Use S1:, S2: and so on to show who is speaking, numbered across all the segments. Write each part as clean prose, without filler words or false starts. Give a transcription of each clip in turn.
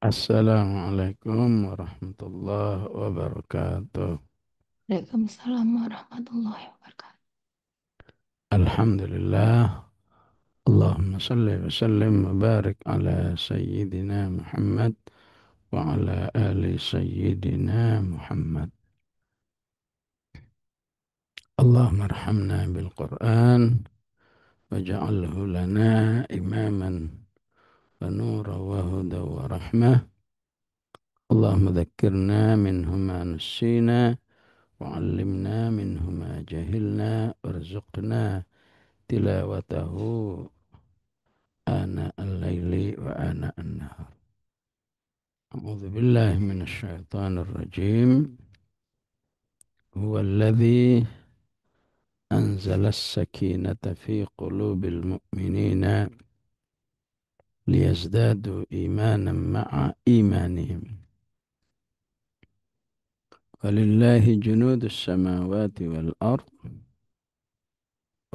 S1: Assalamualaikum warahmatullahi wabarakatuh.
S2: Waalaikumsalam warahmatullahi wabarakatuh.
S1: Alhamdulillah. Allahumma salli wa sallim wa barik ala Sayyidina Muhammad wa ala ali Sayyidina Muhammad. Allahumma arhamna bil Qur'an waj'alhu lana imaman wa nura wa huda wa rahmah. Allahumma dhakkirna minhu ma nussina wa 'allimna minhu ma jahilna warzuqna tilawatahu ana al-laili wa ana an-nahar. A'udzu billahi minasy syaithanir rajim. Huwa alladzi anzala as-sakinata fi qulubil mu'minina liyazdadu imanan ma'a imanihim. Walillahi junudus samawati wal ard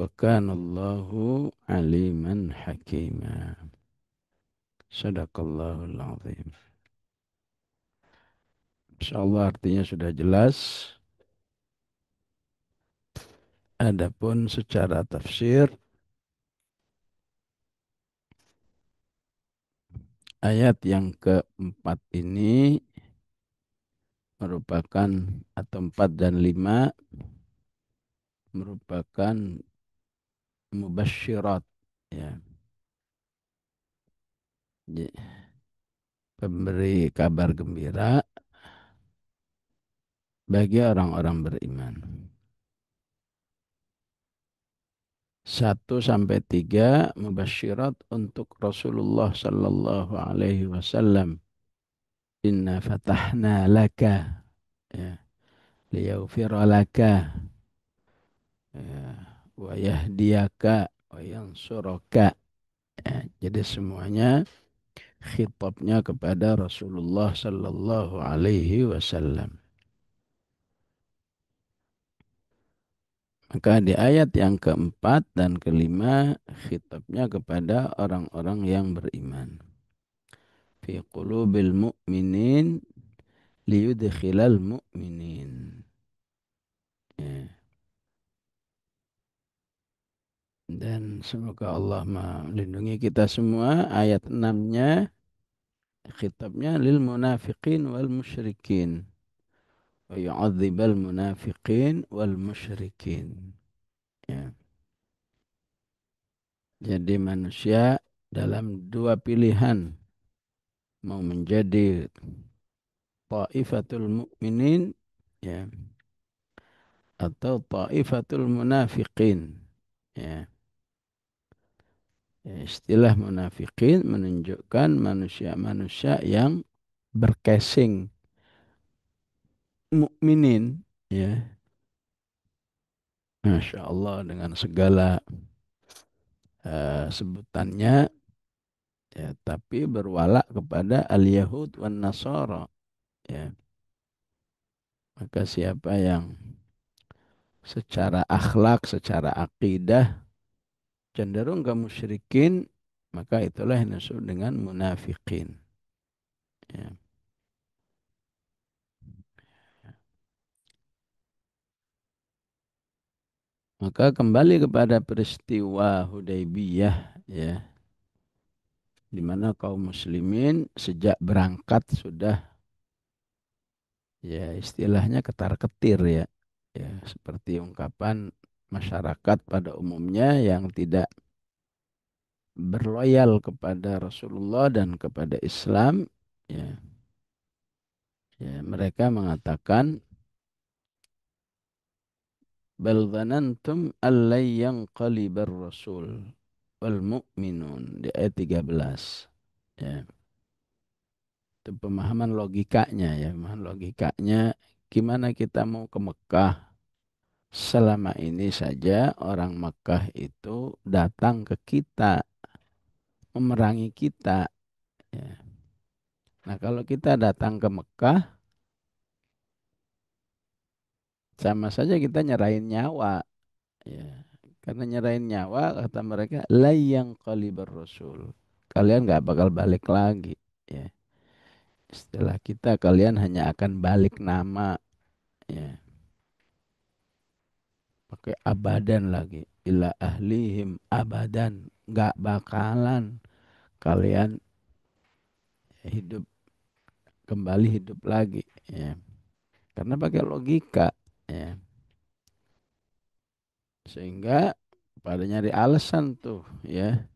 S1: wa kana Allahu aliman hakima. Sadaqallahul azim. Insyaallah artinya sudah jelas. Adapun secara tafsir, ayat yang keempat ini merupakan, atau empat dan lima, merupakan mubasyirat, ya, pemberi kabar gembira bagi orang-orang beriman. Satu sampai tiga mubasyirat untuk Rasulullah Sallallahu Alaihi Wasallam. Inna fatahna laka, ya, liyaghfira laka, ya, wa yahdiyaka wa yansuraka. Ya, jadi semuanya khitabnya kepada Rasulullah Sallallahu Alaihi Wasallam. Maka di ayat yang keempat dan kelima khitabnya kepada orang-orang yang beriman. Fi qulubil mu'minin liyudkhilal mu'minin. Ya. Dan semoga Allah melindungi kita semua. Ayat 6-nya khitabnya lil munafiqin wal musyrikin. Wa yu'adzibal munafiqin wal musyrikin. Ya. Jadi manusia dalam dua pilihan. Mau menjadi ta'ifatul mu'minin, ya, atau ta'ifatul munafiqin. Ya. Ya, istilah munafiqin menunjukkan manusia-manusia yang berkesing mukminin, ya. Masya Allah dengan segala sebutannya, ya, tapi berwala kepada al-Yahud wan Nasara, ya. Maka siapa yang secara akhlak, secara akidah cenderung ke musyrikin, maka itulah yang disebut dengan munafikin. Ya. Maka kembali kepada peristiwa Hudaybiyah, ya, di mana kaum muslimin sejak berangkat sudah, ya, istilahnya ketar-ketir, ya. Ya, seperti ungkapan masyarakat pada umumnya yang tidak berloyal kepada Rasulullah dan kepada Islam, ya. Ya, mereka mengatakan bal dhanantum allai yanqalibar rasul wal mu'minun di ayat 13. Ya, itu pemahaman logikanya, ya, pemahaman logikanya gimana kita mau ke Mekah selama ini saja orang Mekah itu datang ke kita, memerangi kita, ya. Nah, kalau kita datang ke Mekah sama saja kita nyerahin nyawa, ya. Karena nyerahin nyawa, kata mereka, la yang qalibar rasul. Kalian nggak bakal balik lagi, ya. Setelah kita kalian hanya akan balik nama, ya, pakai abadan lagi. Ila ahlihim abadan. Nggak bakalan kalian hidup kembali hidup lagi, ya. Karena pakai logika, ya. Sehingga pada nyari alasan tuh, ya,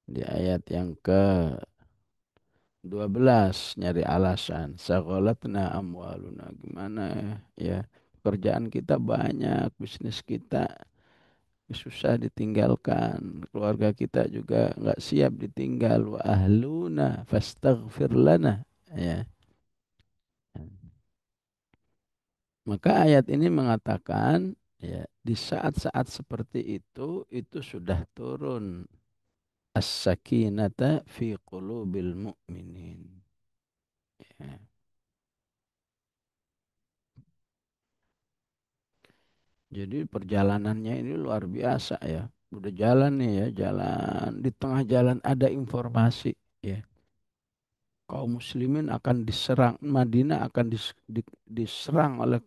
S1: di ayat yang ke-12 nyari alasan. Saghalatna amwaluna, gimana ya? Ya, pekerjaan kita banyak, bisnis kita susah ditinggalkan, keluarga kita juga nggak siap ditinggal. Wa ahluna fastaghfir lana, ya. Maka ayat ini mengatakan, ya, di saat-saat seperti itu sudah turun as-sakinata fi qulubil mu'minin. Ya. Jadi perjalanannya ini luar biasa, ya. Udah jalan nih, ya, jalan di tengah jalan ada informasi, ya. Kaum muslimin akan diserang, Madinah akan diserang oleh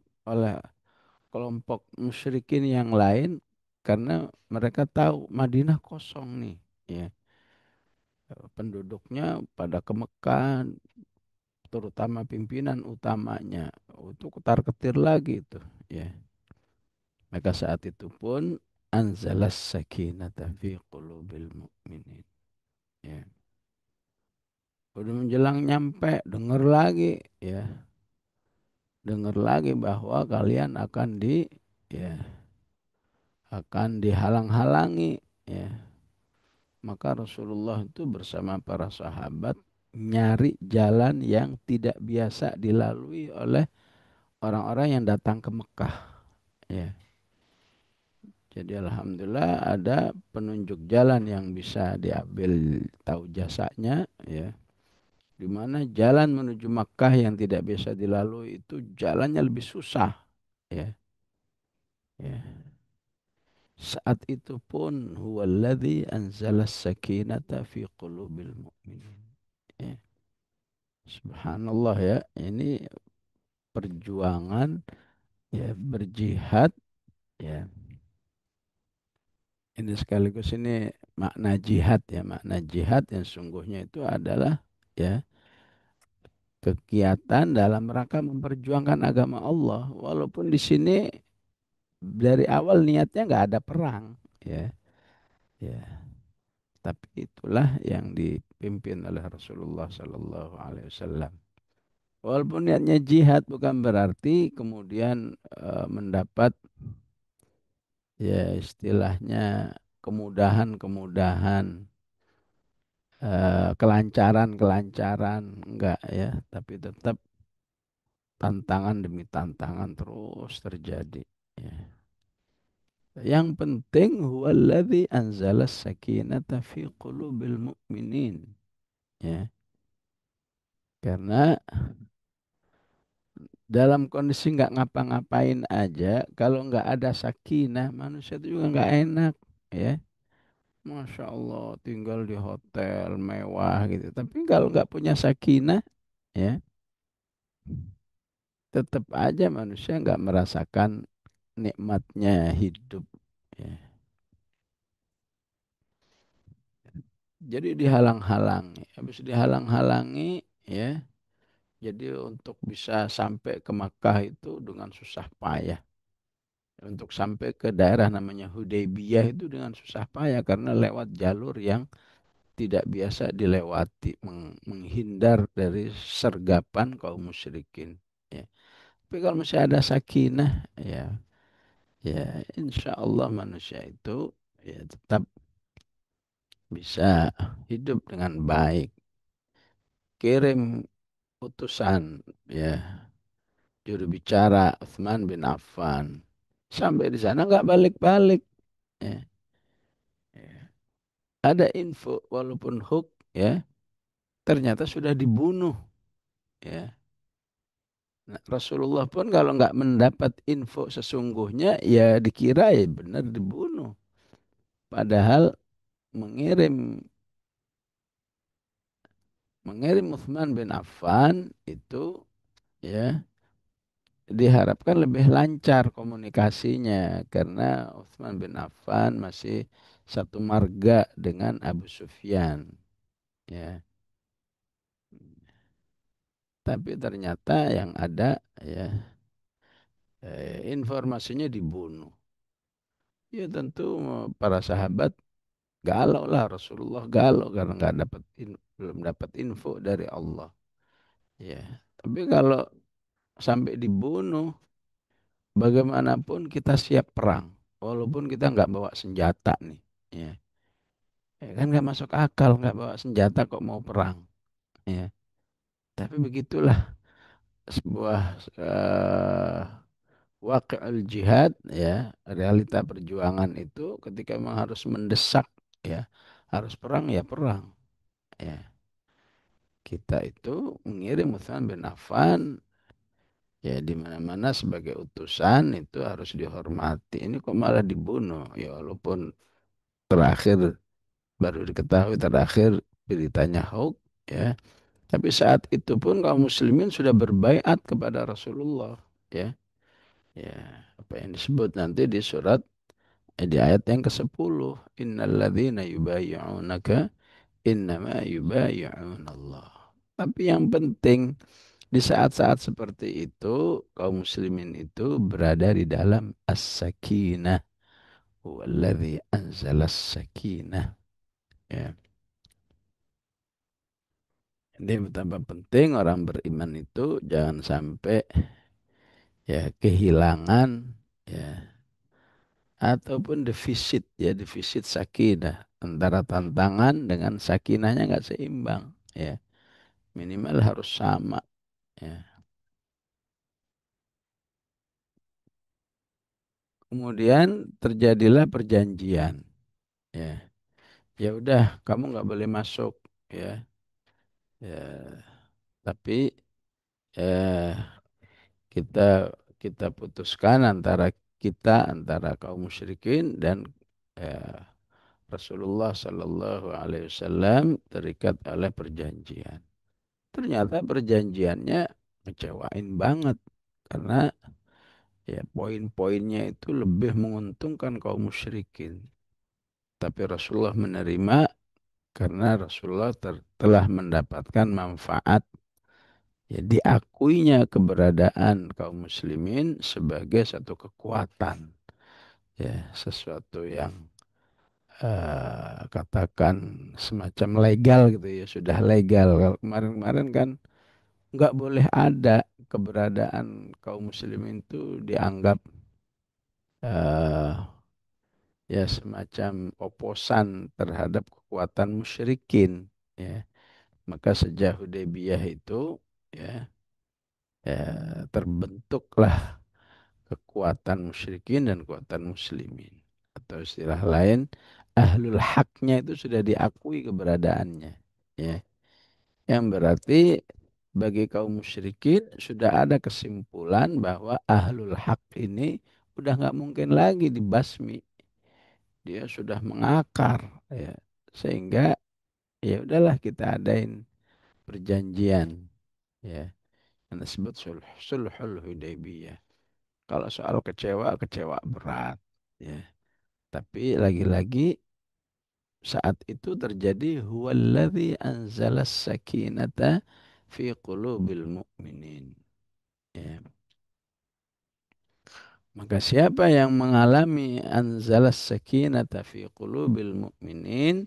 S1: kelompok musyrikin yang lain karena mereka tahu Madinah kosong nih, ya. Penduduknya pada ke Mekah, terutama pimpinan utamanya. Itu ketar-ketir lagi itu, ya. Maka saat itu pun anzalas sakinata fi qulubil mu'minin. Ya. Udah menjelang nyampe, dengar lagi, ya. Dengar lagi bahwa kalian ya, akan dihalang-halangi, ya. Maka Rasulullah itu bersama para sahabat nyari jalan yang tidak biasa dilalui oleh orang-orang yang datang ke Mekah, ya. Jadi alhamdulillah ada penunjuk jalan yang bisa diambil tahu jasanya, ya. Di mana jalan menuju Makkah yang tidak biasa dilalui itu jalannya lebih susah, ya. Ya. Saat itu pun huwallazi anzalas sakinata fi qulubil mu'minin. Ya. Subhanallah, ya. Ini perjuangan, ya, berjihad, ya. Ini sekaligus ini makna jihad, ya, makna jihad yang sungguhnya itu adalah, ya, kegiatan dalam rangka memperjuangkan agama Allah. Walaupun di sini dari awal niatnya nggak ada perang, ya, ya. Tapi itulah yang dipimpin oleh Rasulullah Sallallahu Alaihi Wasallam. Walaupun niatnya jihad bukan berarti kemudian mendapat, ya, istilahnya kemudahan-kemudahan, kelancaran-kelancaran, enggak, ya, tapi tetap tantangan demi tantangan terus terjadi, ya. Yang penting huwallazi anzalas sakinata fi qulubil mu'minin, ya. Karena dalam kondisi nggak ngapa-ngapain aja, kalau nggak ada sakinah, manusia itu juga nggak enak, ya. Masya Allah, tinggal di hotel mewah gitu. Tapi kalau nggak punya sakinah, ya, tetap aja manusia nggak merasakan nikmatnya hidup, ya. Jadi dihalang-halangi, habis dihalang-halangi, ya. Jadi untuk bisa sampai ke Makkah itu dengan susah payah. Untuk sampai ke daerah namanya Hudaybiyah itu dengan susah payah karena lewat jalur yang tidak biasa dilewati, menghindar dari sergapan kaum musyrikin, ya. Tapi kalau masih ada sakinah, ya, ya, insya Allah manusia itu, ya, tetap bisa hidup dengan baik. Kirim utusan, ya, juru bicara Utsman bin Affan sampai di sana nggak balik-balik, ya. Ya. Ada info walaupun hoax, ya, ternyata sudah dibunuh, ya. Nah, Rasulullah pun kalau nggak mendapat info sesungguhnya, ya dikira ya benar dibunuh. Padahal mengirim mengirim Utsman bin Affan itu ya diharapkan lebih lancar komunikasinya karena Utsman bin Affan masih satu marga dengan Abu Sufyan ya. Tapi ternyata yang ada ya informasinya dibunuh. Ya tentu para sahabat galau lah, Rasulullah galau karena nggak dapat belum dapat info dari Allah. Ya, tapi kalau sampai dibunuh, bagaimanapun kita siap perang, walaupun kita nggak bawa senjata nih. Ya, ya kan nggak masuk akal nggak bawa senjata kok mau perang. Ya, tapi begitulah sebuah waqi'ul jihad ya, realita perjuangan itu ketika memang harus mendesak ya, harus perang ya perang. Ya, kita itu mengirim Utsman bin Affan ya di mana-mana sebagai utusan itu harus dihormati. Ini kok malah dibunuh ya walaupun terakhir baru diketahui terakhir beritanya hoax ya. Tapi saat itu pun kaum muslimin sudah berbaiat kepada Rasulullah ya. Ya, apa yang disebut nanti di surat di ayat yang ke-10, innalladzina yubayyi'unaka innama yubayyi'unallah. Tapi yang penting di saat-saat seperti itu kaum muslimin itu berada di dalam as-sakinah. Huwallazi anzalas sakinah. Ya. Jadi betapa penting orang beriman itu jangan sampai ya kehilangan ya ataupun defisit ya defisit sakinah antara tantangan dengan sakinahnya nggak seimbang ya minimal harus sama ya. Kemudian terjadilah perjanjian ya. Ya udah kamu nggak boleh masuk ya. Ya, tapi eh, kita kita putuskan antara kaum musyrikin dan eh, Rasulullah Sallallahu Alaihi Wasallam terikat oleh perjanjian. Ternyata perjanjiannya ngecewain banget karena ya poin-poinnya itu lebih menguntungkan kaum musyrikin. Tapi Rasulullah menerima karena Rasulullah telah mendapatkan manfaat ya diakuinya keberadaan kaum muslimin sebagai satu kekuatan ya sesuatu yang katakan semacam legal gitu ya sudah legal kalau kemarin-kemarin kan nggak boleh ada keberadaan kaum muslimin itu dianggap eh, ya semacam oposan terhadap kekuatan musyrikin ya maka sejak Hudaybiyah itu ya, ya terbentuklah kekuatan musyrikin dan kekuatan muslimin atau istilah lain ahlul haknya itu sudah diakui keberadaannya ya yang berarti bagi kaum musyrikin sudah ada kesimpulan bahwa ahlul hak ini udah nggak mungkin lagi dibasmi dia sudah mengakar ya sehingga ya udahlah kita adain perjanjian ya yang disebut sulhul Hudaybiyah. Kalau soal kecewa, kecewa berat. Ya. Tapi lagi-lagi saat itu terjadi huwallazi anzalas sakinata fi qulubil mu'minin. Ya. Maka siapa yang mengalami anzalas sakinata fi qulubil mu'minin,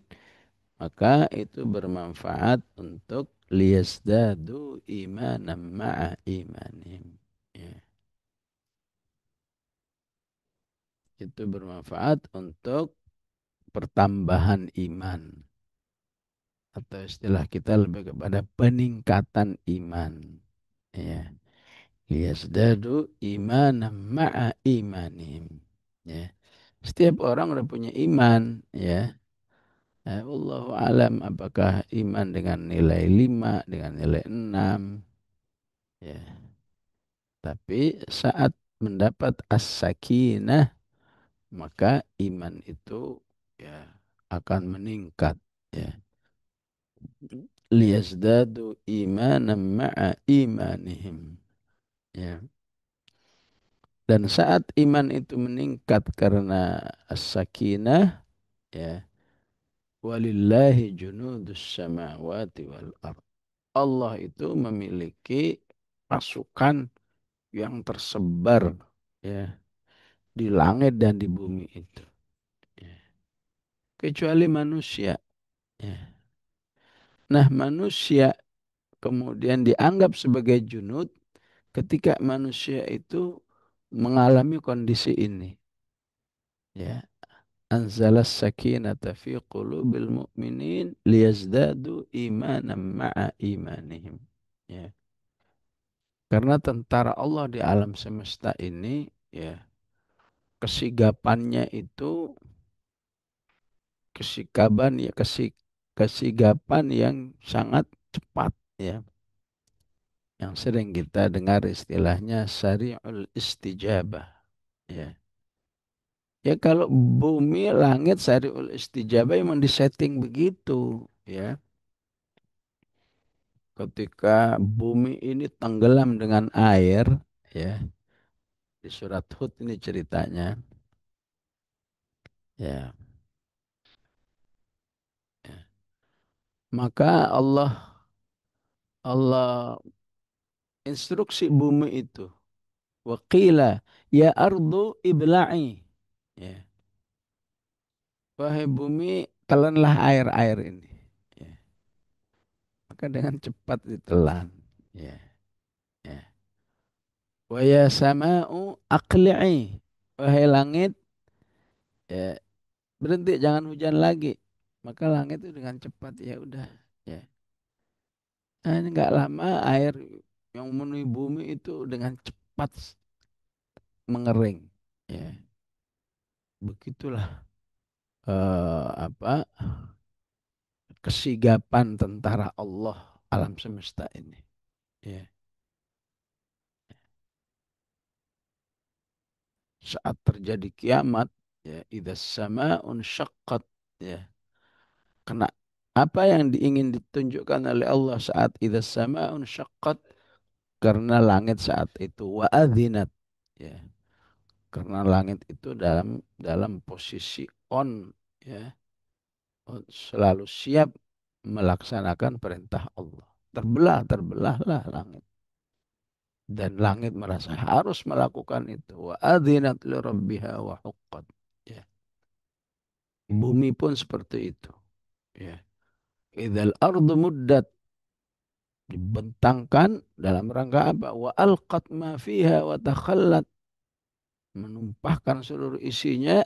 S1: maka itu bermanfaat untuk liyazdadu imanan ma'a imanim. Ya. Itu bermanfaat untuk pertambahan iman atau istilah kita lebih kepada peningkatan iman ya liyazdadu imanan ma'a imanim ya setiap orang udah punya iman ya Wallahu alam apakah iman dengan nilai 5 dengan nilai 6 ya tapi saat mendapat as-sakinah maka iman itu ya akan meningkat ya liyazdadu imanan ma'a imanihim. Ya. Dan saat iman itu meningkat karena as-sakinah, ya, walillahi junudus samawati wal ard. Allah itu memiliki pasukan yang tersebar, ya, di langit dan di bumi itu. Ya. Kecuali manusia. Ya. Nah, manusia kemudian dianggap sebagai junud ketika manusia itu mengalami kondisi ini. Ya. Anzalas sakinata fi qulubil mu'minin liyazdadu imanan ma'a imanihim. Ya. Karena tentara Allah di alam semesta ini, ya, kesigapannya itu kesigapan yang sangat cepat, ya. Yang sering kita dengar istilahnya syari'ul istijabah, ya. Ya kalau bumi langit syari'ul istijabah memang disetting begitu, ya. Ketika bumi ini tenggelam dengan air, ya, di surat Hud ini ceritanya, ya, ya. Maka Allah instruksi bumi itu, waqila ya ardu ibla'i, ya, wahai bumi telanlah air-air ini, ya. Maka dengan cepat ditelan, ya, ya. Wa ya sama'u aqli'i, wahai langit, ya, berhenti jangan hujan lagi. Maka langit itu dengan cepat, ya udah, ya. Nah, ini nggak lama air yang memenuhi bumi itu dengan cepat mengering, ya. Begitulah apa kesigapan tentara Allah alam semesta ini, ya. Saat terjadi kiamat, ya, idza sama'un syaqqat, ya. Kena apa yang ingin ditunjukkan oleh Allah saat idza sama'un syaqqat, karena langit saat itu wa adzinat, ya. Karena langit itu dalam posisi on, ya, selalu siap melaksanakan perintah Allah. Terbelahlah langit. Dan langit merasa harus melakukan itu. Wa adzinat li rabbiha wa huqqat. Ya. Bumi pun seperti itu. Ya. Idzal ardu muddat, dibentangkan dalam rangka apa? Wa alqat ma fiha wa takhallat, menumpahkan seluruh isinya,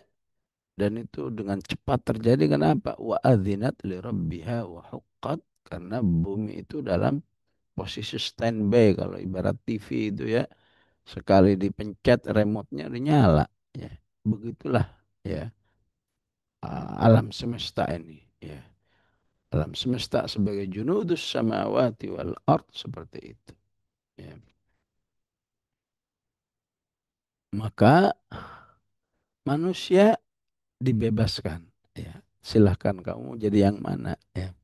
S1: dan itu dengan cepat terjadi. Kenapa? Wa adzinat li rabbiha wa huqqat, karena bumi itu dalam posisi standby. Kalau ibarat TV itu, ya, sekali dipencet remote-nya udah nyala, ya. Begitulah, ya, alam semesta ini, ya. Alam semesta sebagai junudus samawati wal ard seperti itu, ya. Maka manusia dibebaskan, ya. Silahkan kamu jadi yang mana, ya.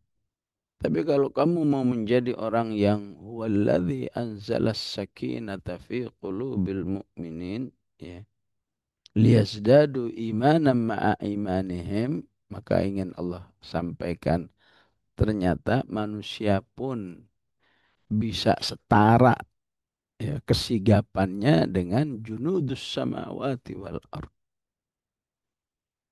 S1: Tapi kalau kamu mau menjadi orang yang huwallazi anzalas sakinata fi qulubil mu'minin, ya, liyazdadu imanan ma'a imanihim, maka ingin Allah sampaikan ternyata manusia pun bisa setara, ya, kesigapannya dengan junudus samawati wal ard.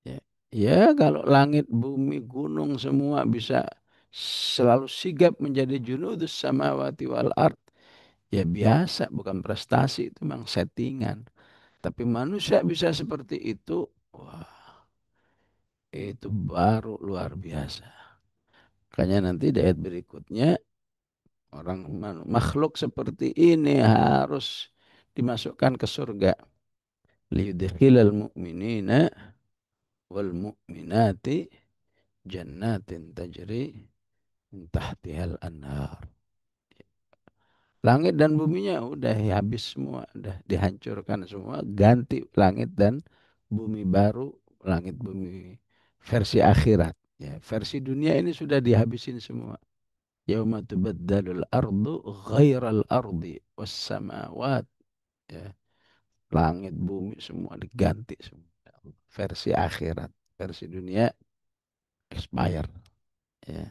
S1: Ya. Ya, kalau langit, bumi, gunung semua bisa selalu sigap menjadi junudus samawati wal ard, ya biasa, bukan prestasi, itu memang settingan. Tapi manusia bisa seperti itu, wah, itu baru luar biasa. Makanya nanti di ayat berikutnya, orang makhluk seperti ini harus dimasukkan ke surga. Liyudkhilal mu'minina wal mu'minati jannatin tajri min tahtihal anhar. Langit dan buminya udah habis semua, udah dihancurkan semua, ganti langit dan bumi baru, langit bumi versi akhirat. Ya, versi dunia ini sudah dihabisin semua. Yauma tubaddalul ardu ghairal ardi was samawat. Ya, langit bumi semua diganti semua. Versi akhirat, versi dunia expire. Ya.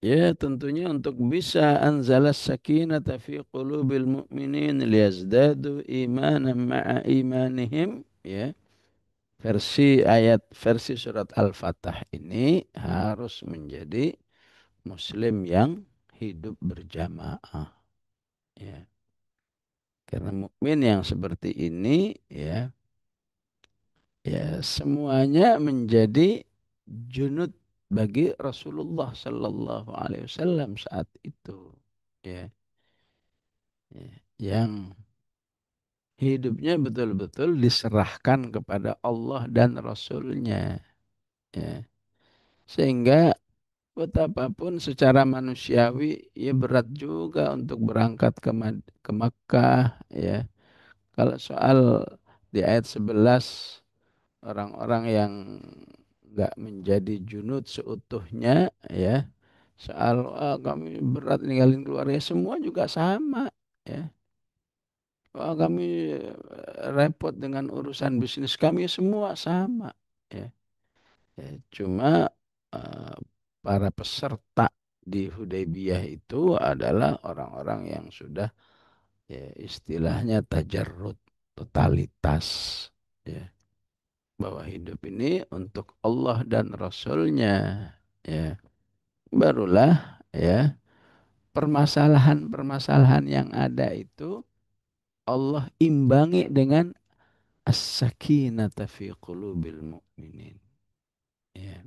S1: Ya, tentunya untuk bisa anzalas sakinata fi qulubil mu'minin liyazdadu imanan ma'a imanihim. Ya, versi surat Al-Fatah ini harus menjadi muslim yang hidup berjamaah. Ya, karena mukmin yang seperti ini ya, ya semuanya menjadi junud bagi Rasulullah Sallallahu Alaihi Wasallam saat itu. Ya, ya, yang hidupnya betul-betul diserahkan kepada Allah dan Rasulnya. Ya. Sehingga betapapun secara manusiawi ya berat juga untuk berangkat ke Makkah. Ya. Kalau soal di ayat 11 orang-orang yang nggak menjadi junud seutuhnya ya soal kami berat ninggalin keluarga semua juga sama ya. Wah, kami repot dengan urusan bisnis kami semua sama. Ya. Ya, cuma eh, para peserta di Hudaybiyah itu adalah orang-orang yang sudah ya, istilahnya tajarrud, totalitas. Ya. Bahwa hidup ini untuk Allah dan Rasulnya. Ya. Barulah ya permasalahan-permasalahan yang ada itu Allah imbangi dengan as-sakinata fi qulubil mu'minin. Ya,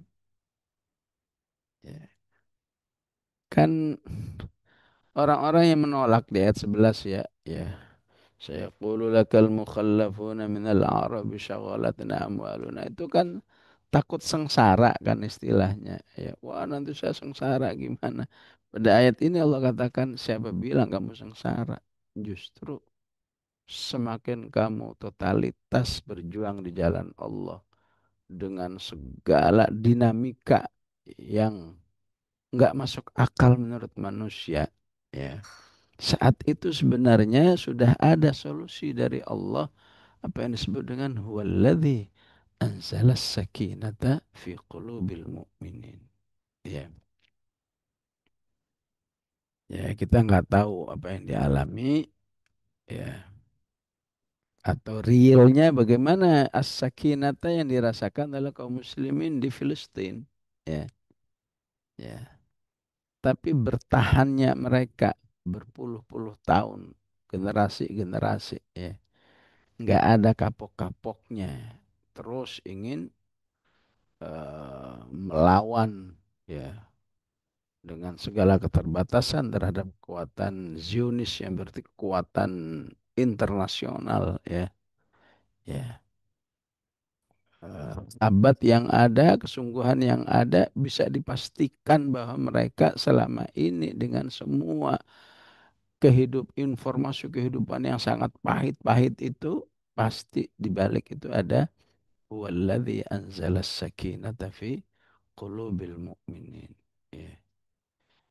S1: ya. Kan orang-orang yang menolak di ayat 11 ya, ya. Sayaqulu lakal mukhallafuna minal arabi syaghalatna amwaluna. Itu kan takut sengsara kan istilahnya. Ya, wah nanti saya sengsara gimana? Pada ayat ini Allah katakan siapa bilang kamu sengsara? Justru semakin kamu totalitas berjuang di jalan Allah dengan segala dinamika yang nggak masuk akal menurut manusia. Ya. Saat itu sebenarnya sudah ada solusi dari Allah apa yang disebut dengan huwaladzi anzalas sakinata fi qulubil mu'minin. Ya. Ya, kita nggak tahu apa yang dialami ya atau realnya bagaimana as-sakinata yang dirasakan oleh kaum muslimin di Filistin. Ya, ya. Tapi bertahannya mereka berpuluh-puluh tahun, generasi-generasi, ya. Nggak ada kapok-kapoknya. Terus ingin melawan, ya, dengan segala keterbatasan terhadap kekuatan Zionis yang berarti kekuatan internasional, ya, ya. Abad yang ada, kesungguhan yang ada bisa dipastikan bahwa mereka selama ini dengan semua informasi kehidupan yang sangat pahit-pahit itu pasti di balik itu ada huwallazi anzalas sakinata fi qulubil mu'minin. Ya.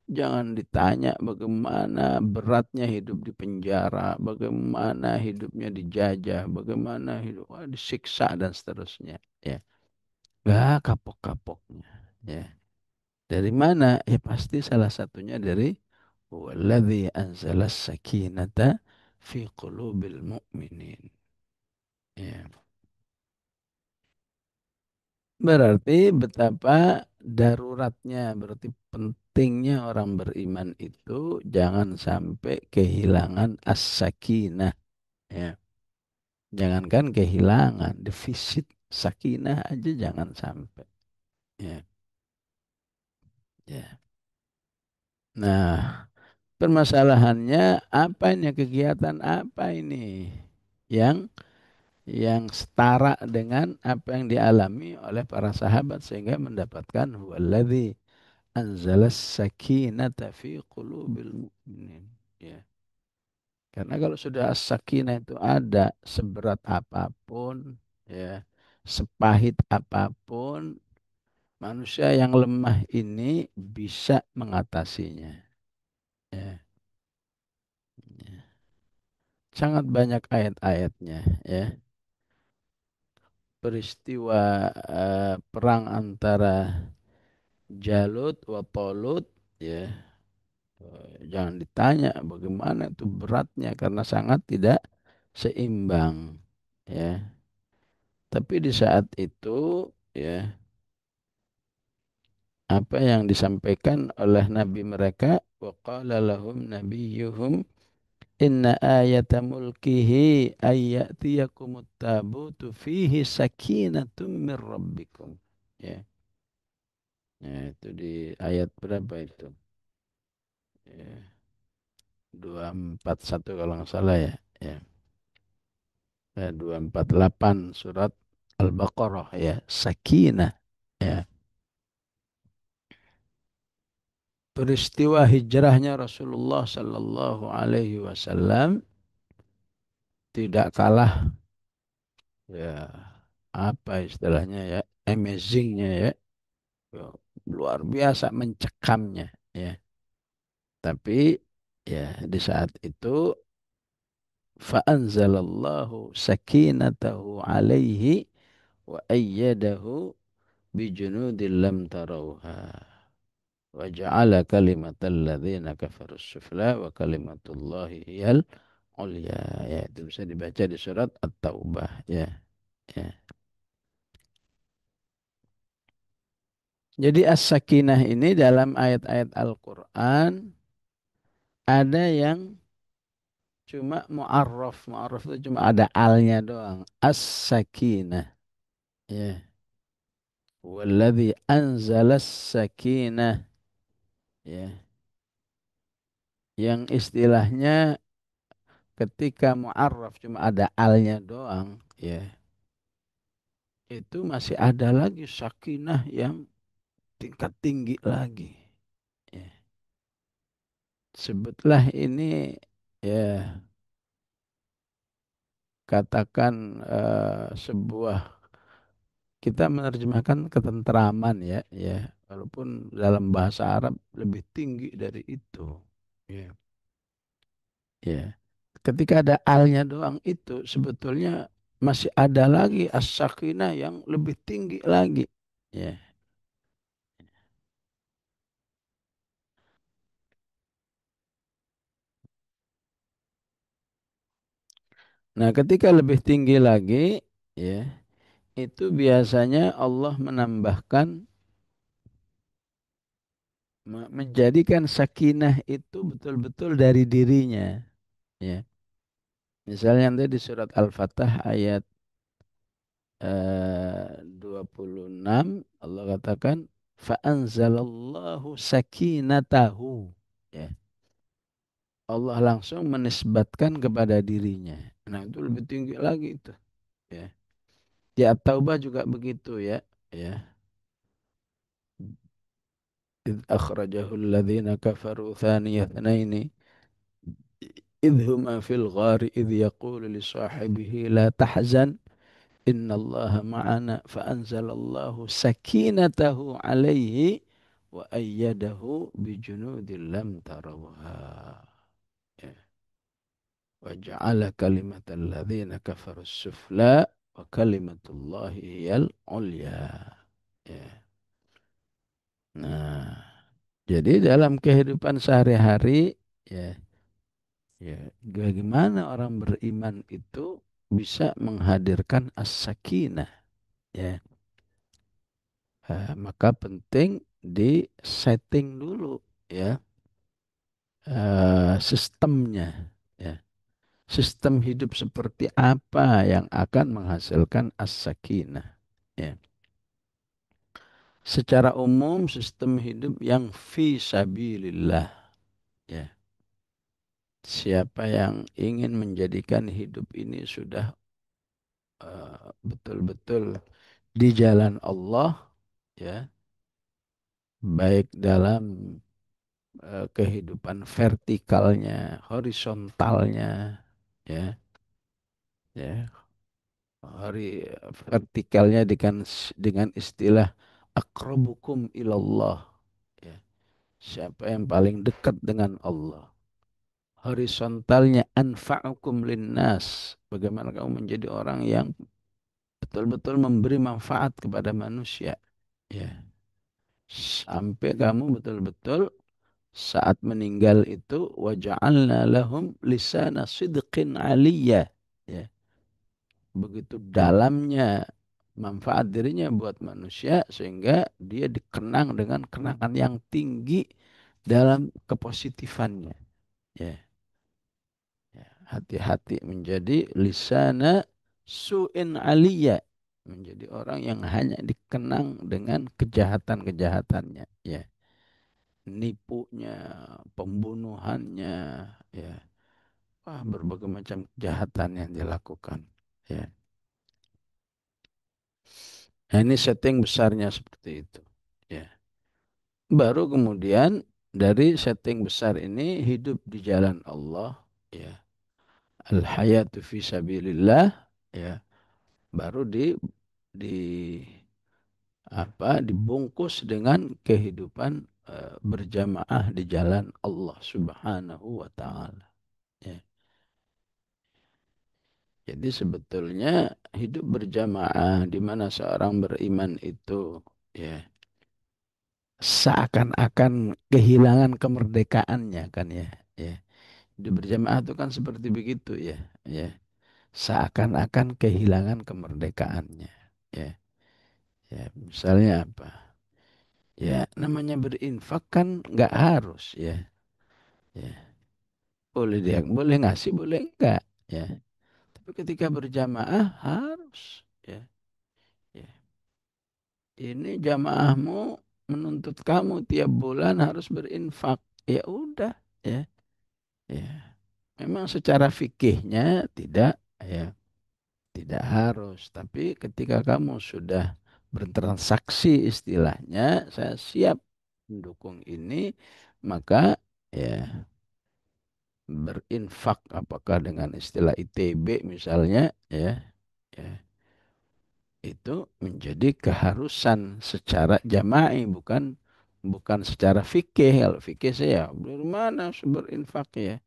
S1: Jangan ditanya bagaimana beratnya hidup di penjara, bagaimana hidupnya dijajah, bagaimana hidup disiksa dan seterusnya. Ya, gak kapok-kapoknya. Ya. Dari mana? Ya pasti salah satunya dari huwallazi anzalas sakinata fi qulubil mu'minin. Ya. Berarti betapa daruratnya, berarti pentingnya orang beriman itu jangan sampai kehilangan as-sakinah. Ya. Jangankan kehilangan, defisit sakinah aja jangan sampai. Ya. Ya. Nah, permasalahannya apa ini kegiatan apa ini yang setara dengan apa yang dialami oleh para sahabat sehingga mendapatkan huwaladzi anzalas sakinata fi qulubil mu'minin. Ya. Karena kalau sudah as-sakinah itu ada seberat apapun ya, sepahit apapun Manusia yang lemah ini bisa mengatasinya. Ya. Sangat banyak ayat-ayatnya, ya. Peristiwa perang antara Jalut wa Talut, ya. Jangan ditanya bagaimana itu beratnya karena sangat tidak seimbang, ya. Tapi di saat itu, ya, apa yang disampaikan oleh nabi mereka, wa qala lahum nabiyyuhum inna ayata mulkihi ayyatiyakumut tabutu fihi sakinatum min rabbikum. Ya, ya, itu di ayat berapa itu? Ya, 241 kalau nggak salah, ya. Ya, 248 surat Al-Baqarah, ya, sakinah. Ya. Peristiwa hijrahnya Rasulullah Sallallahu Alaihi Wasallam tidak kalah, ya, apa istilahnya, ya, amazingnya, ya. Ya, luar biasa mencekamnya, ya. Tapi, ya, di saat itu fa'anzalallahu sakinatahu alaihi wa ayyadahu bijunudin lam tarauha wa ja'ala kalimatal ladzina kafarus sufla wa kalimatullahi hiyal ulya. Ya, itu bisa dibaca di surat At-Taubah, ya. Ya. Jadi as-sakinah ini dalam ayat-ayat Al-Qur'an ada yang cuma mu'arraf. Mu'arraf itu cuma ada alnya doang. As-sakinah. Ya. Walladhi anzalas sakinah. Ya. Yang istilahnya ketika mu'arraf cuma ada alnya doang. Ya. Itu masih ada lagi sakinah yang tingkat tinggi lagi. Ya. Sebutlah ini, ya, katakan sebuah, kita menerjemahkan ketentraman, ya, ya, walaupun dalam bahasa Arab lebih tinggi dari itu, ya, ya. Ketika ada alnya doang itu sebetulnya masih ada lagi as-sakinah yang lebih tinggi lagi, ya. Nah, ketika lebih tinggi lagi, ya, itu biasanya Allah menambahkan, menjadikan sakinah itu betul-betul dari dirinya, ya. Misalnya nanti di surat Al-Fatah ayat 26 Allah katakan fa'anzalallahu sakinatahu, ya. Allah langsung menisbatkan kepada dirinya. Nah, itu lebih tinggi lagi itu, ya. Di At-Taubah juga begitu, ya. Ya. إذ أخرجه الذين كفروا ثاني اثنين إذ هما في الغار إذ يقول لصاحبه لا تحزن إن الله معنا فأنزل الله سكينته عليه وأيده بجنود لم تروها وجعل كلمة الذين كفروا السفلى وكلمة الله هي العليا. Nah, jadi dalam kehidupan sehari-hari, ya, ya, bagaimana orang beriman itu bisa menghadirkan as-sakinah, ya. Maka penting di setting dulu, ya, sistemnya, ya. Sistem hidup seperti apa yang akan menghasilkan as-sakinah, ya. Secara umum sistem hidup yang fi sabilillah, ya. Siapa yang ingin menjadikan hidup ini sudah betul-betul di jalan Allah, ya, baik dalam kehidupan vertikalnya, horizontalnya, ya, ya, vertikalnya dengan istilah aqrabukum ilallah. Ya. Siapa yang paling dekat dengan Allah? Horizontalnya anfa'ukum linnas. Bagaimana kamu menjadi orang yang betul-betul memberi manfaat kepada manusia. Ya. Sampai kamu betul-betul saat meninggal itu waja'alna lahum lisana sidqin aliyya. Ya. Begitu dalamnya manfaat dirinya buat manusia sehingga dia dikenang dengan kenangan yang tinggi dalam kepositifannya. Ya, ya. Hati-hati menjadi lisana su'in aliyya, menjadi orang yang hanya dikenang dengan kejahatan-kejahatannya, ya. Nipunya, pembunuhannya, ya. Wah, berbagai macam kejahatan yang dilakukan, ya. Nah, ini setting besarnya seperti itu. Ya. Baru kemudian dari setting besar ini hidup di jalan Allah, ya. Al-hayatu fi sabilillah, ya. Baru di dibungkus dengan kehidupan berjamaah di jalan Allah Subhanahu wa taala. Ya. Jadi sebetulnya hidup berjamaah di mana seorang beriman itu, ya, seakan-akan kehilangan kemerdekaannya kan, ya. Ya. Hidup berjamaah itu kan seperti begitu, ya. Ya. Seakan-akan kehilangan kemerdekaannya. Ya. Ya. Misalnya apa? Ya, namanya berinfak kan nggak harus, ya. Ya. Boleh dia, boleh ngasih, boleh enggak. Ya. Tapi ketika berjamaah harus. Ya. Ya. Ini jamaahmu menuntut kamu tiap bulan harus berinfak. Ya udah, ya. Ya. Memang secara fikihnya tidak, ya, tidak harus. Tapi ketika kamu sudah bertransaksi istilahnya, saya siap mendukung ini, maka ya berinfak apakah dengan istilah ITB misalnya, ya, ya, itu menjadi keharusan secara jama'i, bukan bukan secara fikih. Kalau fikih saya dari mana harus berinfak, ya.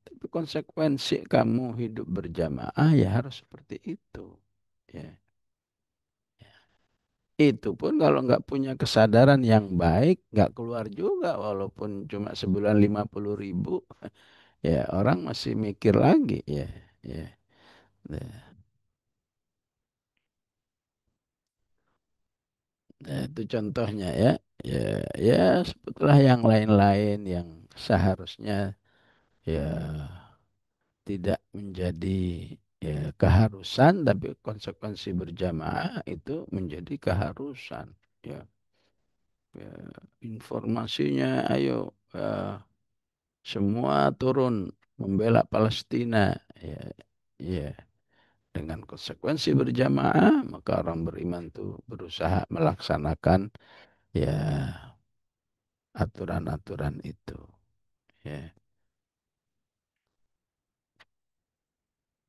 S1: Tapi konsekuensi kamu hidup berjamaah ya harus seperti itu. Ya. Itu pun kalau nggak punya kesadaran yang baik, nggak keluar juga walaupun cuma sebulan 50.000, ya orang masih mikir lagi, ya. Ya. Nah, nah, itu contohnya, ya. Ya, ya sebetulnya yang lain-lain yang seharusnya ya tidak menjadi ya keharusan, tapi konsekuensi berjamaah itu menjadi keharusan, ya. Ya, informasinya ayo semua turun membela Palestina, ya, ya. Dengan konsekuensi berjamaah maka orang beriman itu berusaha melaksanakan, ya, aturan-aturan itu, ya.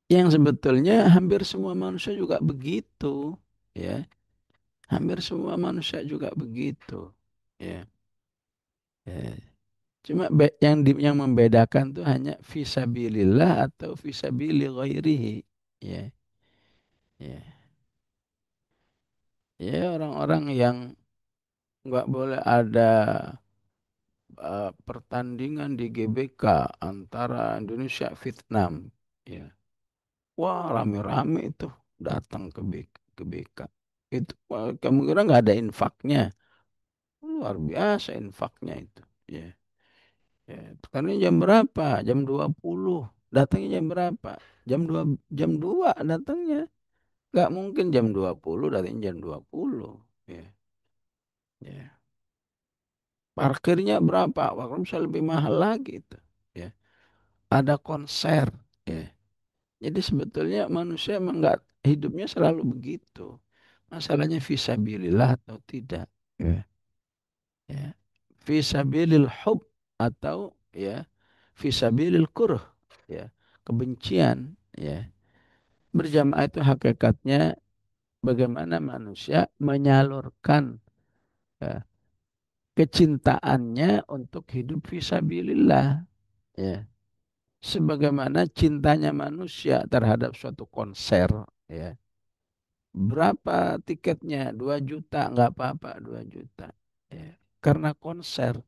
S1: Yang sebetulnya hampir semua manusia juga begitu, ya. Hampir semua manusia juga begitu. Ya. Ya. Cuma yang membedakan tuh hanya fisabilillah atau fisabili ghairihi. Ya. Ya. Ya, orang-orang yang nggak boleh ada pertandingan di GBK antara Indonesia Vietnam. Ya. Wah, rame-rame itu datang ke BK. Itu kamu kira nggak ada infaknya? Luar biasa infaknya itu. Ya. Ya, karena jam berapa? Jam 20. Datangnya jam berapa? Jam 2 datangnya. Nggak mungkin jam 20 datangnya jam 20. Ya, ya. Parkirnya berapa? Waktu bisa lebih mahal lagi itu. Ya. Ada konser. Ya. Jadi sebetulnya manusia emang nggak hidupnya selalu begitu. Masalahnya fisabilillah atau tidak. Ya. Ya. Fisabilil hub atau, ya, fisabilil kurh, ya, kebencian, ya. Berjamaah itu hakikatnya bagaimana manusia menyalurkan Ya. Kecintaannya untuk hidup fisabilillah. Ya. Sebagaimana cintanya manusia terhadap suatu konser. Ya. Berapa tiketnya? 2 juta, nggak apa-apa 2 juta. Ya. Karena konser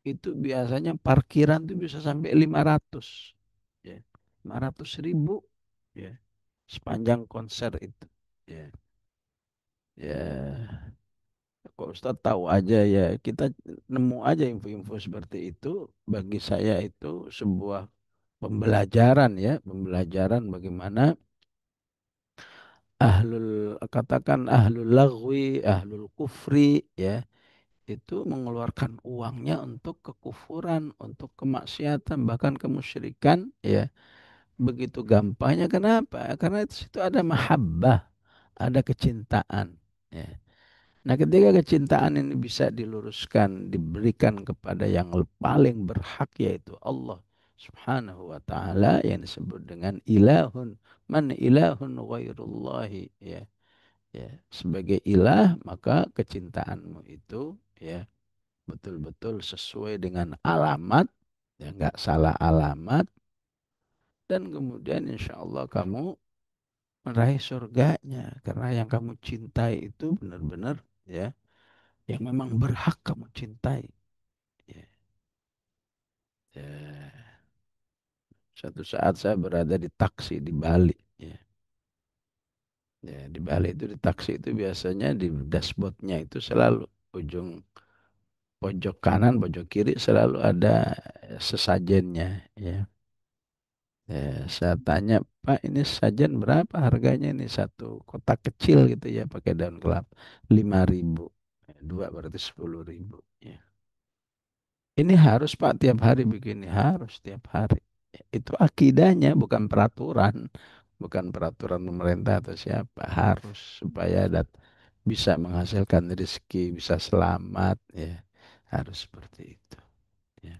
S1: itu biasanya parkiran tuh bisa sampai 500. Ya. 500.000. Ya. Sepanjang konser itu. Ya. Ya. Kok Ustadz tahu aja ya, kita nemu aja info-info seperti itu. Bagi saya itu sebuah pembelajaran ya, pembelajaran bagaimana katakan ahlul lagwi, ahlul kufri ya, itu mengeluarkan uangnya untuk kekufuran, untuk kemaksiatan, bahkan kemusyrikan ya. Begitu gampangnya, kenapa? Karena itu situ ada mahabbah, ada kecintaan ya. Nah, ketika kecintaan ini bisa diluruskan, diberikan kepada yang paling berhak, yaitu Allah Subhanahu wa taala, yang disebut dengan ilahun, man ilahun ghairullahi ya. Ya, sebagai ilah, maka kecintaanmu itu ya betul-betul sesuai dengan alamat, ya nggak salah alamat, dan kemudian insya Allah kamu meraih surganya, karena yang kamu cintai itu benar-benar ya yang memang berhak kamu cintai. Ya, ya. Suatu saat saya berada di taksi di Bali. Ya. Ya, di Bali itu di taksi itu biasanya di dashboardnya itu selalu ujung pojok kanan, pojok kiri selalu ada sesajennya. Ya. Ya, saya tanya, Pak, ini sajen berapa harganya, ini satu kotak kecil gitu ya, pakai daun kelapa, 5.000. Dua berarti 10.000. Ya. Ini harus Pak tiap hari begini, harus tiap hari. Itu akidahnya, bukan peraturan, bukan peraturan pemerintah atau siapa. Harus supaya bisa menghasilkan rezeki, bisa selamat, ya. Harus seperti itu. Ya.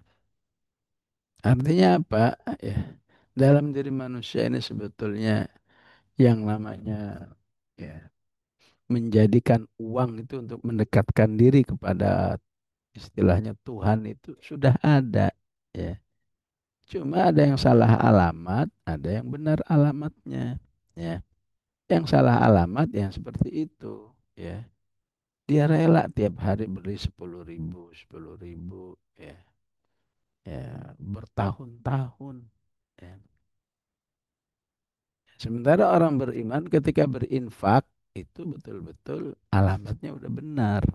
S1: Artinya apa? Ya. Dalam diri manusia ini sebetulnya yang namanya ya menjadikan uang itu untuk mendekatkan diri kepada istilahnya Tuhan itu sudah ada. Ya. Cuma ada yang salah alamat, ada yang benar alamatnya. Ya. Yang salah alamat yang seperti itu. Ya. Dia rela tiap hari beli 10.000, 10.000. Ya. Ya. Bertahun-tahun. Ya. Sementara orang beriman ketika berinfak itu betul-betul alamatnya udah benar.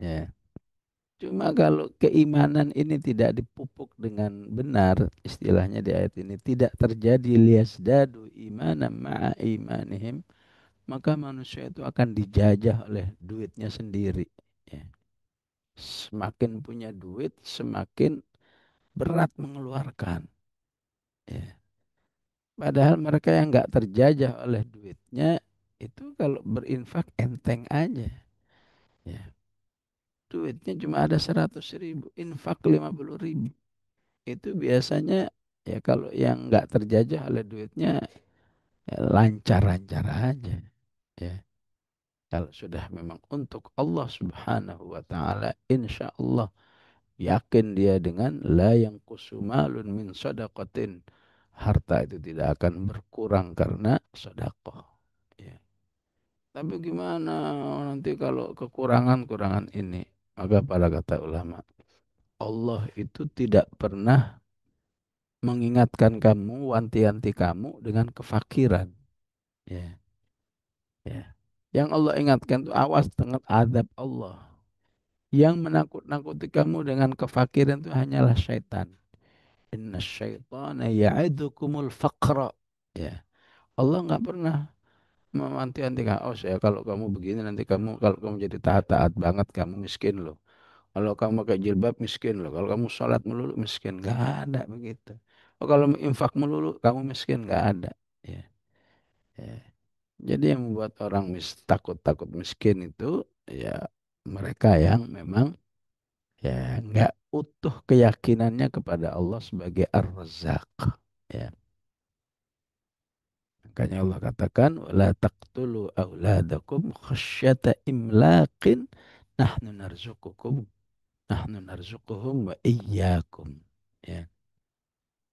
S1: Ya. Cuma kalau keimanan ini tidak dipupuk dengan benar, istilahnya di ayat ini tidak terjadi liasdadu imanan ma'a imanihim, maka manusia itu akan dijajah oleh duitnya sendiri. Ya. Semakin punya duit, semakin berat mengeluarkan. Ya. Padahal mereka yang nggak terjajah oleh duitnya itu kalau berinfak enteng aja. Ya. Duitnya cuma ada 100.000, infak 50.000. Itu biasanya ya kalau yang nggak terjajah oleh duitnya ya lancar-lancar aja. Ya. Kalau sudah memang untuk Allah Subhanahu wa taala, insya Allah yakin dia dengan la yang kusumalun min sadaqatin. Harta itu tidak akan berkurang karena sedekah. Ya. Tapi gimana nanti kalau kekurangan-kurangan ini? Maka para kata ulama, Allah itu tidak pernah mengingatkan kamu, wanti-wanti kamu dengan kefakiran. Ya, ya. Yang Allah ingatkan itu awas dengan adab Allah. Yang menakut-nakuti kamu dengan kefakiran itu hanyalah syaitan. Inna syaitana ya'idukumul faqra. Ya. Allah nggak pernah mewanti-wanti kamu. Oh, saya kalau kamu begini nanti kamu kalau kamu jadi taat-taat banget kamu miskin loh. Kalau kamu pakai jilbab miskin loh. Kalau kamu sholat melulu miskin. Nggak ada begitu. Oh, kalau infak melulu kamu miskin. Nggak ada. Ya. Ya. Jadi yang membuat orang takut-takut miskin itu ya mereka yang memang ya nggak utuh keyakinannya kepada Allah sebagai Ar-Razzaq. Ya. Makanya Allah katakan la taqtulu auladakum khasyata imlaqin, nahnu narzuqukum, nahnu narzuquhum wa iyyakum. Ya,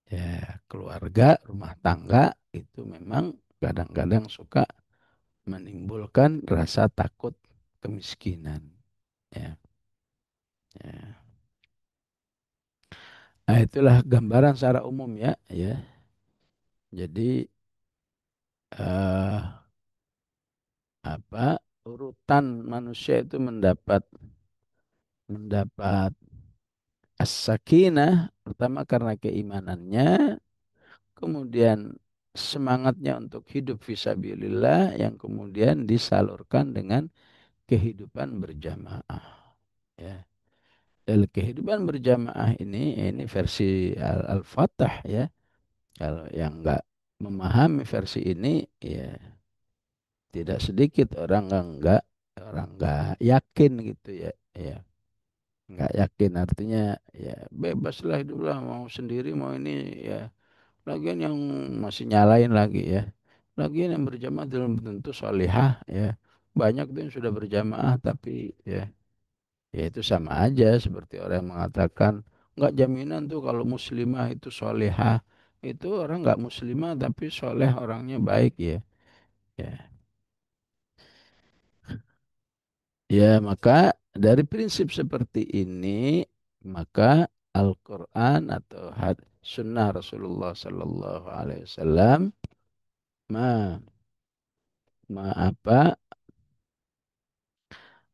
S1: ya, keluarga, rumah tangga itu memang kadang-kadang suka menimbulkan rasa takut kemiskinan. Ya, ya. Nah, itulah gambaran secara umum ya, ya. Jadi eh, apa urutan manusia itu mendapat mendapat as-sakinah pertama karena keimanannya, kemudian semangatnya untuk hidup fisabilillah yang kemudian disalurkan dengan kehidupan berjamaah. Ya. Dan kehidupan berjamaah ini versi Al-Fatah ya. Kalau yang enggak memahami versi ini ya tidak sedikit orang enggak yakin gitu ya. Ya, enggak yakin artinya ya bebaslah hiduplah mau sendiri mau ini ya. Lagian yang masih nyalain lagi ya. Lagian yang berjamaah belum tentu solihah ya. Banyak tuh yang sudah berjamaah tapi ya, ya itu sama aja seperti orang yang mengatakan nggak jaminan tuh kalau muslimah itu solihah. Itu orang nggak muslimah tapi soleh orangnya baik ya. Ya, ya maka dari prinsip seperti ini maka Al-Quran atau sunnah Rasulullah Sallallahu Alaihi Wasallam ma, apa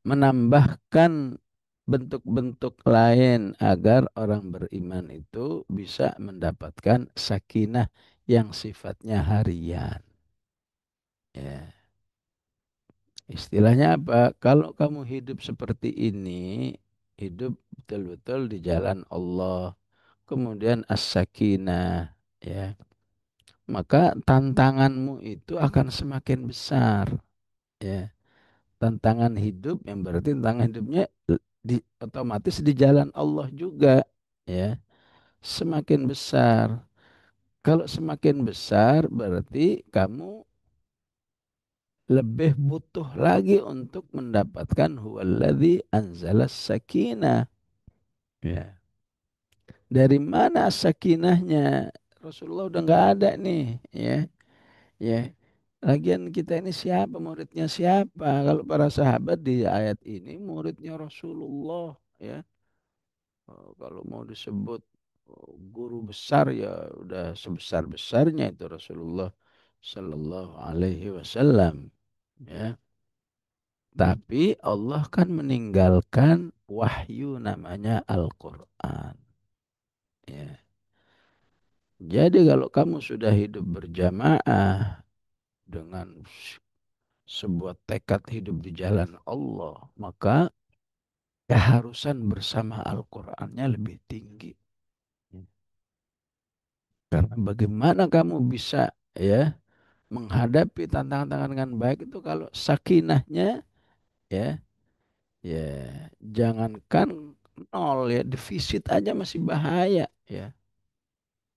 S1: menambahkan bentuk-bentuk lain agar orang beriman itu bisa mendapatkan sakinah yang sifatnya harian. Ya. Istilahnya apa? Kalau kamu hidup seperti ini, hidup betul-betul di jalan Allah, kemudian as-sakinah, ya, maka tantanganmu itu akan semakin besar. Ya. Tantangan hidup yang berarti tantangan hidupnya otomatis di jalan Allah juga ya semakin besar. Kalau semakin besar berarti kamu lebih butuh lagi untuk mendapatkan huwallazi anzalas sakinah ya. Dari mana sakinahnya? Rasulullah udah nggak ada nih ya. Ya. Lagian kita ini siapa? Muridnya siapa? Kalau para sahabat di ayat ini muridnya Rasulullah ya. Kalau mau disebut guru besar ya udah sebesar-besarnya itu Rasulullah Sallallahu Alaihi Wasallam ya. Tapi Allah kan meninggalkan wahyu namanya Al-Quran. Ya. Jadi kalau kamu sudah hidup berjamaah dengan sebuah tekad hidup di jalan Allah, maka keharusan bersama Al-Qur'annya lebih tinggi. Karena bagaimana kamu bisa ya menghadapi tantangan-tantangan dengan baik itu kalau sakinahnya ya ya jangankan nol ya defisit aja masih bahaya ya.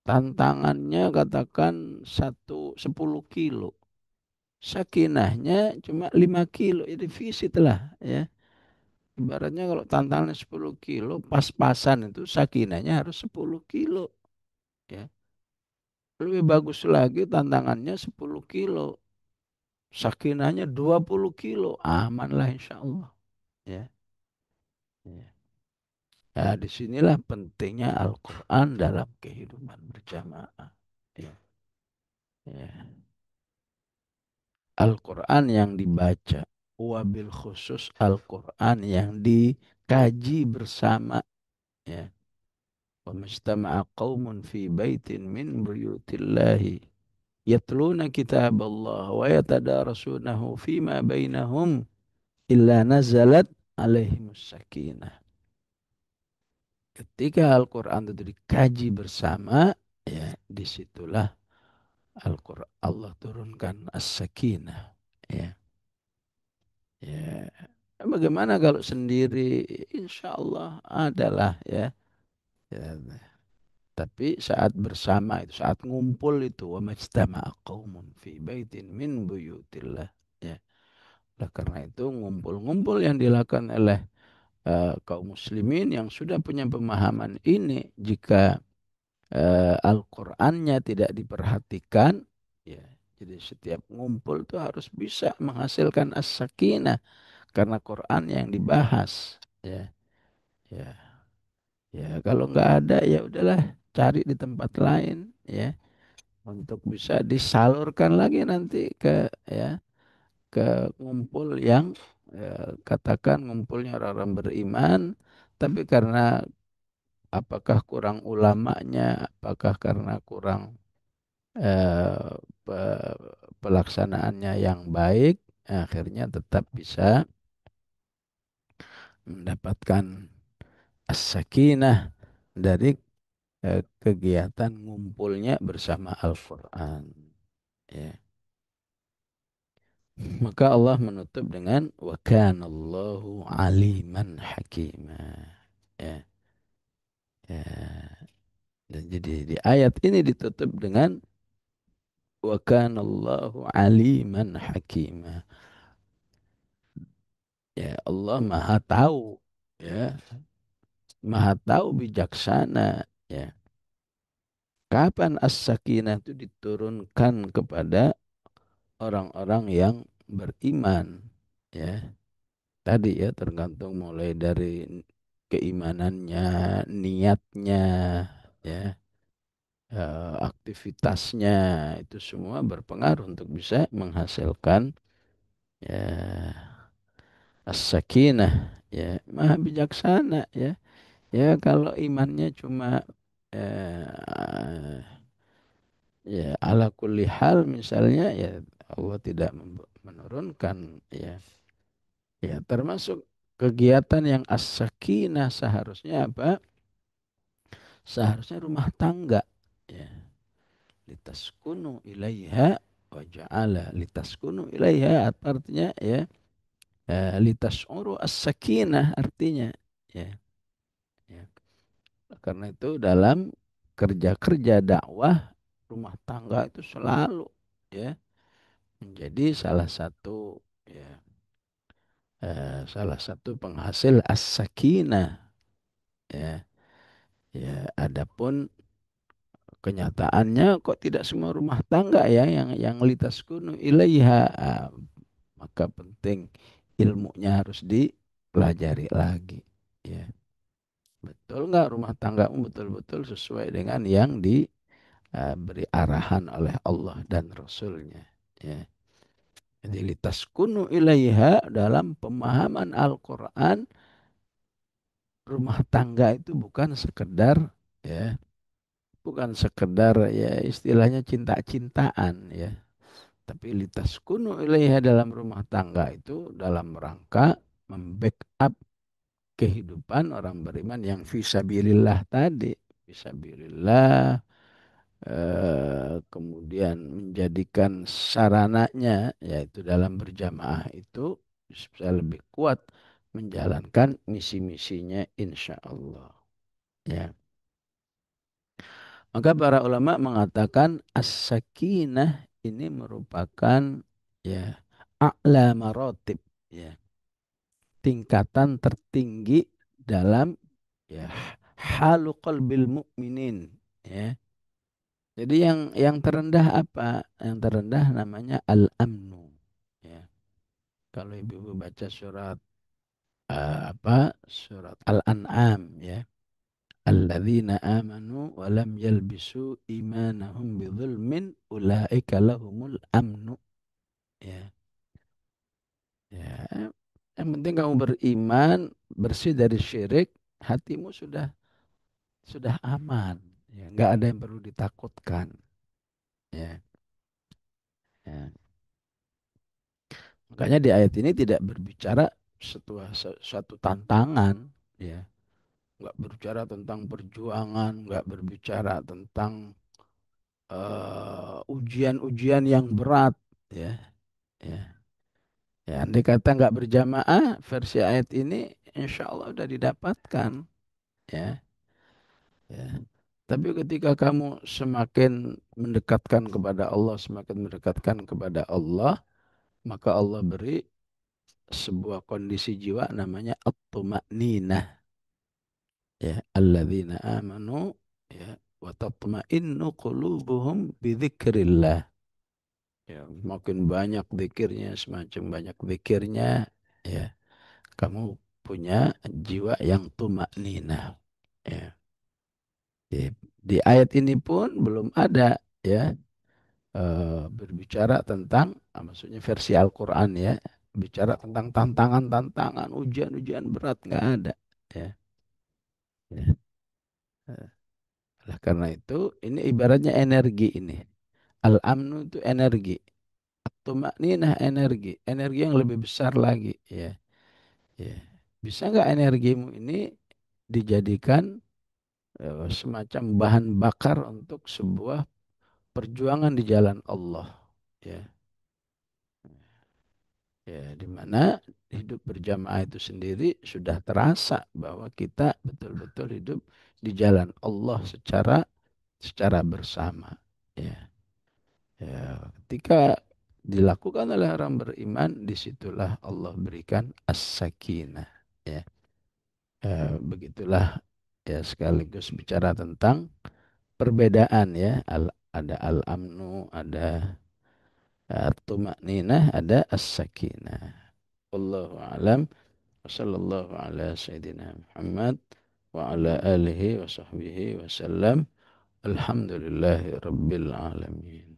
S1: Tantangannya katakan 10 kilo. Sakinahnya cuma 5 kilo ya defisit lah ya. Ibaratnya kalau tantangannya 10 kilo pas-pasan itu sakinahnya harus 10 kilo ya. Lebih bagus lagi tantangannya 10 kilo. Sakinahnya 20 kilo. Aman lah insya Allah. Ya. Ya. Ya, disinilah pentingnya Al-Quran dalam kehidupan berjamaah. Ya. Ya. Al-Quran yang dibaca. Wabil khusus Al-Quran yang dikaji bersama. Ya. وَمَجْتَمَعَ قَوْمٌ فِي بَيْتٍ مِّن بُيُوتِ اللَّهِ يَتْلُونَ كِتَابَ اللَّهِ وَيَتَدَارَسُونَهُ فِيمَا بَيْنَهُمْ إِلَّا نَزَلَتْ عَلَيْهِمُ السَّكِينَةُ. Ketika Al-Quran itu dikaji bersama, ya disitulah Al-Quran Allah turunkan as-sakinah. Ya, ya. Bagaimana kalau sendiri? Insya Allah adalah ya. Ya. Tapi saat bersama itu, saat ngumpul itu, wa majtama'a qaumun fi baitin min buyutillah. Ya. Oleh karena itu ngumpul-ngumpul yang dilakukan oleh kaum muslimin yang sudah punya pemahaman ini, jika Al-Qur'annya tidak diperhatikan, ya, jadi setiap ngumpul tuh harus bisa menghasilkan as-sakinah karena Quran yang dibahas. Ya, ya, ya. Kalau nggak ada ya udahlah, cari di tempat lain, ya, untuk bisa disalurkan lagi nanti ke, ya, ke ngumpul yang, katakan ngumpulnya orang-orang beriman, tapi karena apakah kurang ulamanya, apakah karena kurang eh, pelaksanaannya yang baik, akhirnya tetap bisa mendapatkan as-sakinah dari kegiatan ngumpulnya bersama Al-Quran. Ya. Maka Allah menutup dengan wa kanallahu aliman hakima. Ya, ya. Dan jadi di ayat ini ditutup dengan wa kanallahu aliman hakima. Ya, Allah Maha tahu, ya, Maha tahu bijaksana, ya. Kapan as-sakinah itu diturunkan kepada orang-orang yang beriman, ya. Tadi ya tergantung mulai dari keimanannya, niatnya, ya, aktivitasnya, itu semua berpengaruh untuk bisa menghasilkan, ya, as-sakinah, ya, maha bijaksana, ya. Ya kalau imannya cuma, eh, ya ala kulli hal misalnya, ya Allah tidak menurunkan, ya. Ya, termasuk kegiatan yang as-sakinah seharusnya apa? Seharusnya rumah tangga. Ya, litaskunu ilaiha wa ja'ala litaskunu ilaiha, artinya ya, litasyuru as-sakinah artinya. Ya, ya. Karena itu dalam kerja-kerja dakwah rumah tangga itu selalu, ya, menjadi salah satu, ya, salah satu penghasil as-sakinah, ya. Ya, adapun kenyataannya kok tidak semua rumah tangga ya yang litaskunu ilaiha. Maka penting ilmunya harus dipelajari lagi. Ya, betul nggak rumah tanggamu betul-betul sesuai dengan yang diberi arahan oleh Allah dan Rasulnya. Ya. Jadi litaskunu ilaiha dalam pemahaman Al-Quran, rumah tangga itu bukan sekedar, ya, bukan sekedar ya istilahnya cinta-cintaan, ya. Tapi litaskunu ilaiha dalam rumah tangga itu dalam rangka membackup kehidupan orang beriman yang fisabilillah tadi. Fisabilillah, kemudian menjadikan sarananya yaitu dalam berjamaah itu bisa lebih kuat menjalankan misi-misinya insya Allah. Ya. Maka para ulama mengatakan as-sakinah ini merupakan, ya, a'la marotib, ya, tingkatan tertinggi dalam, ya, halu qalbil mu'minin, ya. Jadi yang terendah apa? Yang terendah namanya al-amnu, ya. Kalau ibu-ibu baca surat, surat Al-An'am, ya. Alladzina amanu wa lam yalbisu imanahum bidzulmin ulaika lahumul amnu. Ya, ya. Yang penting kamu beriman, bersih dari syirik, hatimu sudah aman. Ya, nggak ada yang perlu ditakutkan. Ya, ya. Makanya di ayat ini tidak berbicara suatu tantangan. Ya, nggak berbicara tentang perjuangan, nggak berbicara tentang ujian-ujian yang berat, ya, ya, ya. Andai kata nggak berjamaah, versi ayat ini insya Allah udah didapatkan, ya, ya. Tapi ketika kamu semakin mendekatkan kepada Allah, semakin mendekatkan kepada Allah, maka Allah beri sebuah kondisi jiwa namanya at-tuma'ninah, ya, alladzina amanu, ya, wa tatma'innu qulubuhum bidzikrillah. Ya, makin banyak zikirnya, semacam banyak zikirnya, ya, kamu punya jiwa yang tumakninah. Ya. Di ayat ini pun belum ada, ya, berbicara tentang, maksudnya versi Al-Quran, ya, bicara tentang tantangan-tantangan, ujian-ujian berat, nggak ada. Ya. Ya. Oleh karena itu, ini ibaratnya energi ini. Al-amnu itu energi. Tumakninah energi. Energi yang lebih besar lagi. Ya. Ya. Bisa nggak energimu ini dijadikan semacam bahan bakar untuk sebuah perjuangan di jalan Allah. Ya. Ya, di mana hidup berjamaah itu sendiri sudah terasa bahwa kita betul-betul hidup di jalan Allah secara bersama. Ya. Ya, ketika dilakukan oleh orang beriman, disitulah Allah berikan as-sakinah. Ya. Begitulah, ya, sekaligus bicara tentang perbedaan, ya. Ada al-amnu, ada at-tuma'ninah, ada as-sakinah. Wallahu a'lam. Wa sallallahu ala sayyidina Muhammad wa ala alihi wa sahbihi wa sallam. Alhamdulillahi rabbil alamin.